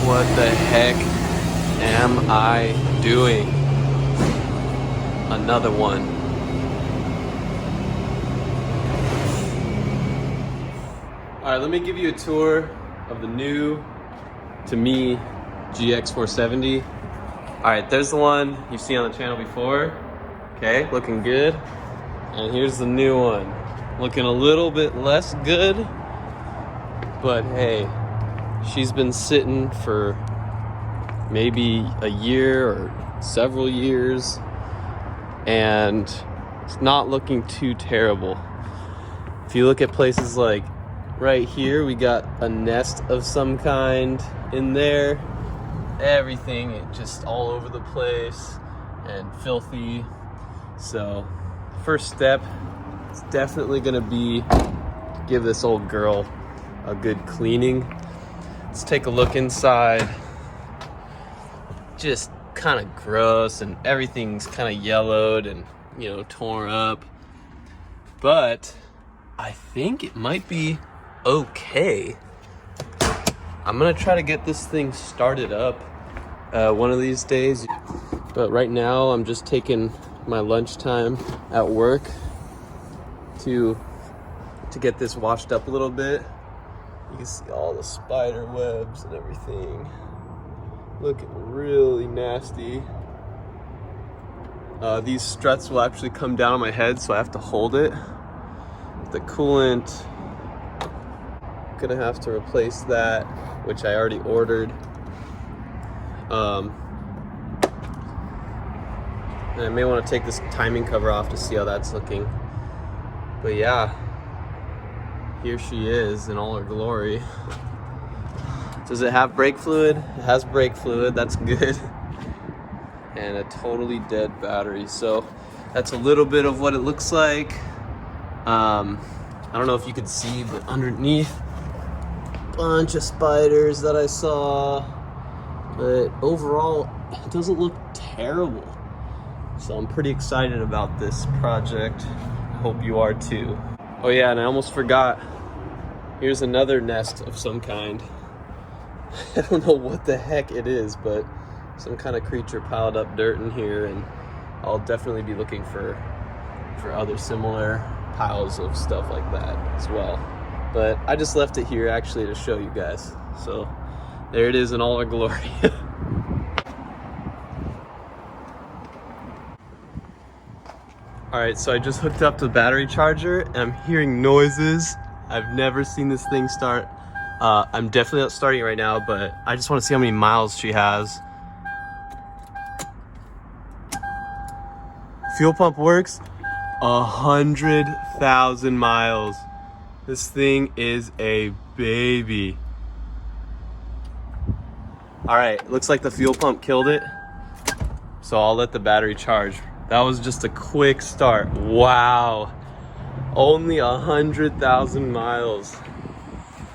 What the heck am I doing? Another one. All right, let me give you a tour of the new, to me, GX470. All right, there's the one you've seen on the channel before. Okay, looking good. And here's the new one. Looking a little bit less good, but hey, she's been sitting for maybe a year or several years, and it's not looking too terrible. If you look at places like right here, we got a nest of some kind in there. Everything, it just all over the place and filthy. So first step, it's definitely gonna be to give this old girl a good cleaning. Let's take a look inside. Just kind of gross, and everything's kind of yellowed and, you know, torn up. But I think it might be okay. I'm gonna try to get this thing started up one of these days. But right now I'm just taking my lunchtime at work to get this washed up a little bit. You can see all the spider webs and everything. Looking really nasty. These struts will actually come down on my head, so I have to hold it. The coolant, gonna have to replace that, which I already ordered. And I may want to take this timing cover off to see how that's looking. But yeah, here she is in all her glory. Does it have brake fluid? It has brake fluid, that's good. And a totally dead battery. So that's a little bit of what it looks like. I don't know if you could see, but underneath, bunch of spiders that I saw. But overall, it doesn't look terrible. So I'm pretty excited about this project. I hope you are too. Oh yeah, and I almost forgot. Here's another nest of some kind. I don't know what the heck it is, but some kind of creature piled up dirt in here, and I'll definitely be looking for other similar piles of stuff like that as well. But I just left it here actually to show you guys. So there it is in all our glory. All right, so I just hooked up to the battery charger and I'm hearing noises. I've never seen this thing start. I'm definitely not starting it right now, but I just want to see how many miles she has. Fuel pump works. 100,000 miles. This thing is a baby. All right, looks like the fuel pump killed it. So I'll let the battery charge. That was just a quick start. Wow. Only 100,000 miles.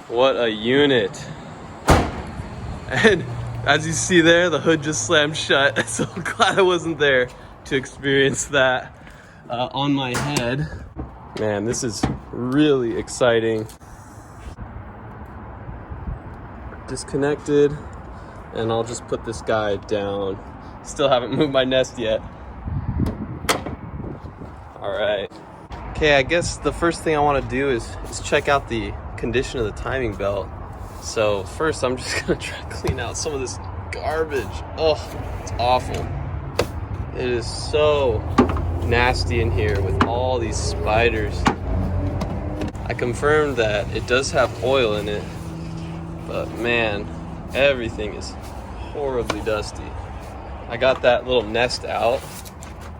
What a unit. And as you see there, the hood just slammed shut. So I'm glad I wasn't there to experience that on my head. Man, this is really exciting. Disconnected, and I'll just put this guy down. Still haven't moved my nest yet. All right. Okay, I guess the first thing I want to do is check out the condition of the timing belt. So first, I'm just gonna try to clean out some of this garbage. Oh, it's awful. It is so nasty in here with all these spiders. I confirmed that it does have oil in it, but man, everything is horribly dusty. I got that little nest out,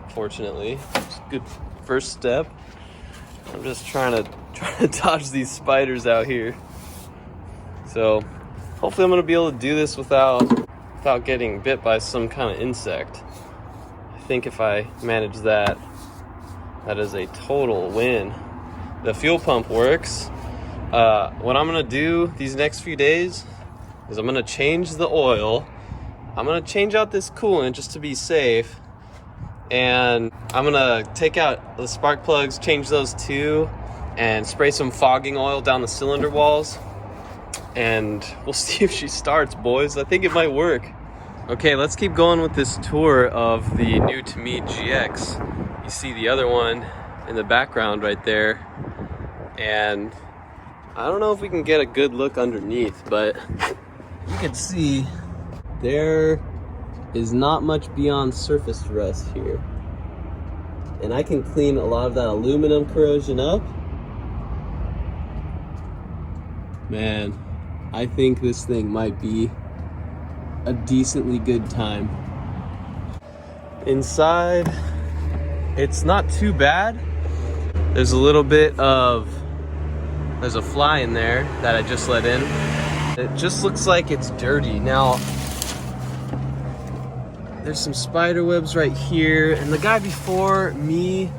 fortunately. It's a good first step. I'm just trying to dodge these spiders out here. So hopefully I'm gonna be able to do this without getting bit by some kind of insect. I think if I manage that, that is a total win. The fuel pump works. What I'm gonna do these next few days is I'm gonna change the oil. I'm gonna change out this coolant just to be safe. And I'm gonna take out the spark plugs, change those too, and spray some fogging oil down the cylinder walls. and we'll see if she starts, boys. I think it might work. Okay, let's keep going with this tour of the new to me GX. You see the other one in the background right there, and I don't know if we can get a good look underneath, but you can see there is not much beyond surface rust here. And I can clean a lot of that aluminum corrosion up. Man, I think this thing might be a decently good time. Inside, it's not too bad. There's a little bit of, there's a fly in there that I just let in. It just looks like it's dirty. Now, there's some spider webs right here, and the guy before me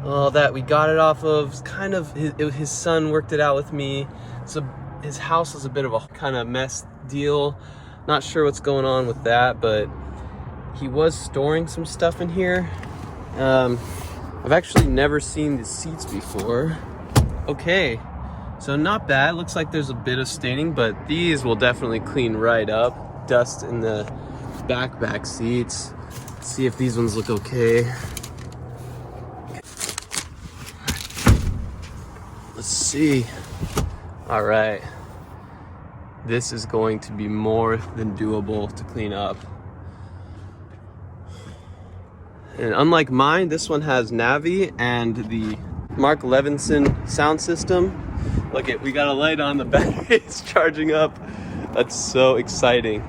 that we got it off of, kind of, his son worked it out with me. So his house was a bit of a kind of mess deal. Not sure what's going on with that, but he was storing some stuff in here. I've actually never seen the seats before. Okay, so not bad. Looks like there's a bit of staining, but these will definitely clean right up. Dust in the back seats. Let's see if these ones look okay. Let's see. All right. This is going to be more than doable to clean up. And unlike mine, this one has Navi and the Mark Levinson sound system. Look it, we got a light on, the battery is charging up. That's so exciting.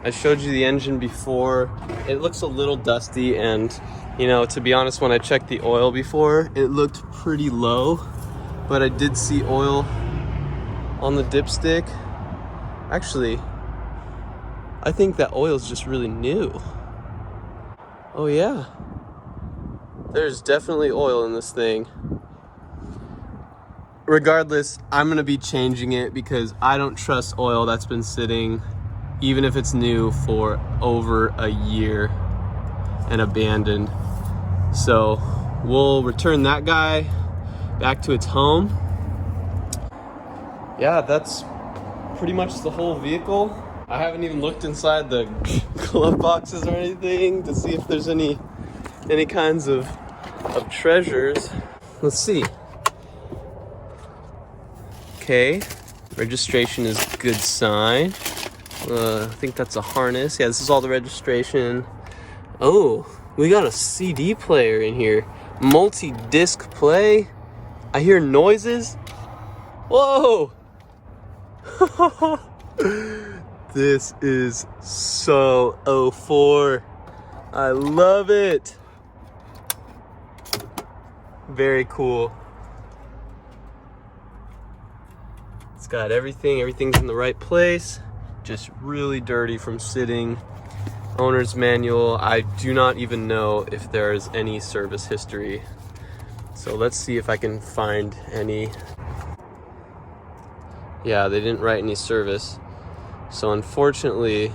I showed you the engine before. It looks a little dusty, and you know, to be honest, when I checked the oil before, it looked pretty low, but I did see oil on the dipstick. Actually, I think that oil is just really new. Oh yeah, there's definitely oil in this thing. Regardless, I'm gonna be changing it because I don't trust oil that's been sitting, even if it's new, for over a year and abandoned. So we'll return that guy back to its home. Yeah, that's pretty much the whole vehicle. I haven't even looked inside the glove boxes or anything to see if there's any kinds of treasures. Let's see. Okay, registration is a good sign. I think that's a harness. Yeah, this is all the registration. Oh, we got a CD player in here. Multi-disc play. I hear noises. Whoa! This is so 04. I love it. Very cool. It's got everything's in the right place. Just really dirty from sitting. Owner's manual. I do not even know if there's any service history. So let's see if I can find any. Yeah, they didn't write any service. So unfortunately,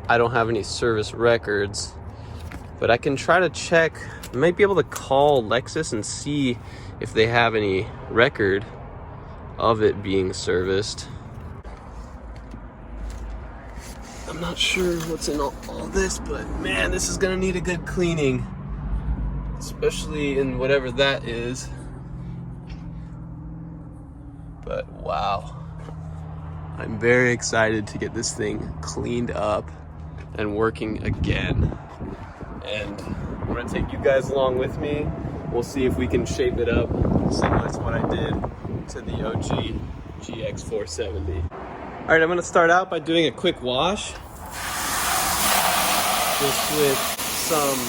I don't have any service records, but I can try to check. I might be able to call Lexus and see if they have any record of it being serviced. I'm not sure what's in all this, but man, this is gonna need a good cleaning, especially in whatever that is. But wow, I'm very excited to get this thing cleaned up and working again. And I'm gonna take you guys along with me. We'll see if we can shape it up similar to what I did to the OG GX470. All right, I'm gonna start out by doing a quick wash. Just with some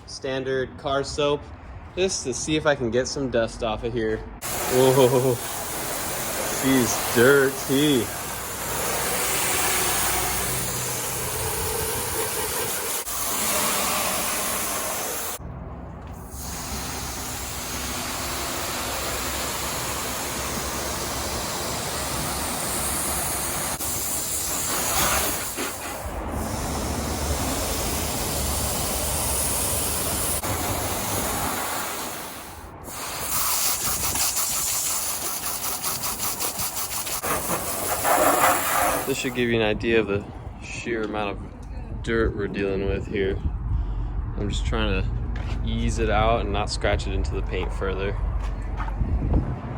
standard car soap, just to see if I can get some dust off of here. Whoa, she's dirty. This should give you an idea of the sheer amount of dirt we're dealing with here. I'm just trying to ease it out and not scratch it into the paint further.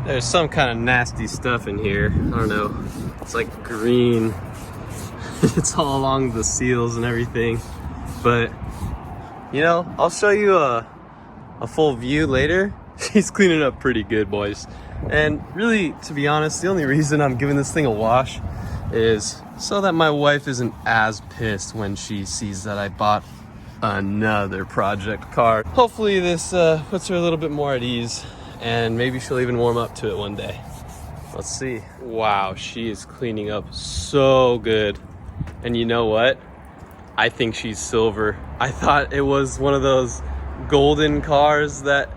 There's some kind of nasty stuff in here. I don't know. It's like green. It's all along the seals and everything. But, you know, I'll show you a full view later. She's cleaning up pretty good, boys. And really, to be honest, the only reason I'm giving this thing a wash is so that my wife isn't as pissed when she sees that I bought another project car. Hopefully this puts her a little bit more at ease, and maybe she'll even warm up to it one day. Let's see. Wow, she is cleaning up so good. And you know what? I think she's silver. I thought it was one of those golden cars that,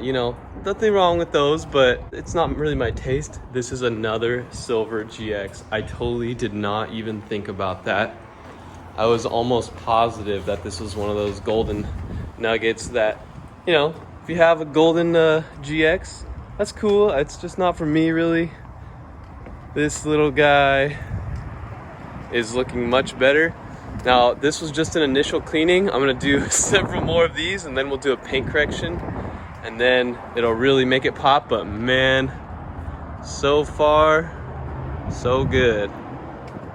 you know, nothing wrong with those, but it's not really my taste. This is another silver GX. I totally did not even think about that. I was almost positive that this was one of those golden nuggets that, you know, if you have a golden GX, that's cool. It's just not for me, really. This little guy is looking much better. Now, this was just an initial cleaning. I'm gonna do several more of these, and then we'll do a paint correction, and then it'll really make it pop. But man, so far, so good.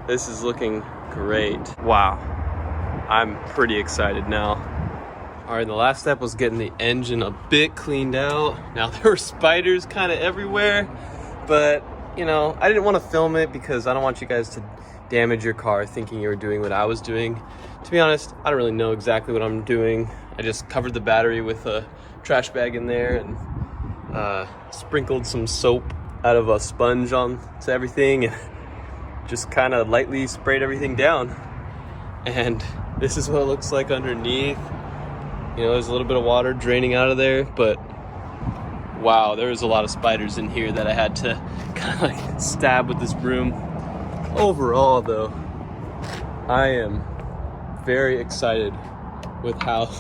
This is looking great. Wow, I'm pretty excited now. All right, the last step was getting the engine a bit cleaned out. Now, there were spiders kind of everywhere, but you know, I didn't want to film it because I don't want you guys to damage your car thinking you were doing what I was doing. To be honest, I don't really know exactly what I'm doing. I just covered the battery with a trash bag in there and sprinkled some soap out of a sponge onto everything and just kind of lightly sprayed everything down. And this is what it looks like underneath. You know, there's a little bit of water draining out of there, but wow, there was a lot of spiders in here that I had to kind of like stab with this broom. Overall though, I am very excited with how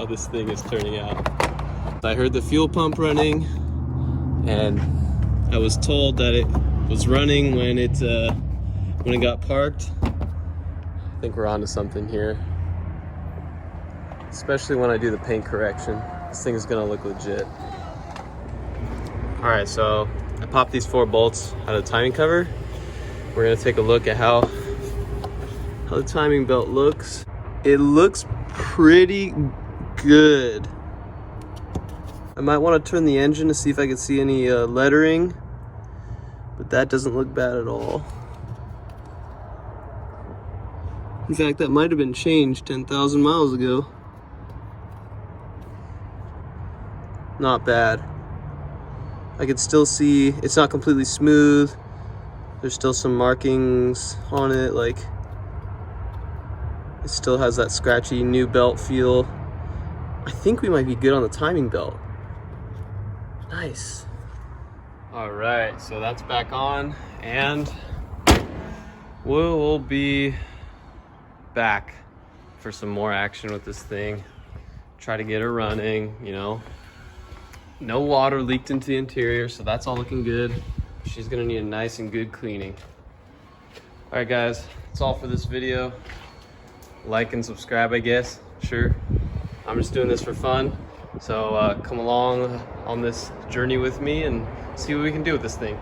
this thing is turning out. I heard the fuel pump running, and I was told that it was running when it got parked. I think we're onto something here. Especially when I do the paint correction. This thing is gonna look legit. All right, so I popped these 4 bolts out of the timing cover. We're gonna take a look at how the timing belt looks. It looks pretty good. I might want to turn the engine to see if I can see any lettering, but that doesn't look bad at all. In fact, that might have been changed 10,000 miles ago. Not bad. I can still see it's not completely smooth. There's still some markings on it, like it still has that scratchy new belt feel. I think we might be good on the timing belt. Nice. All right, so that's back on, and we'll be back for some more action with this thing. Try to get her running, you know. No water leaked into the interior, so that's all looking good. She's gonna need a nice and good cleaning. All right, guys, that's all for this video. Like and subscribe, I guess. Sure. I'm just doing this for fun. So come along on this journey with me and see what we can do with this thing.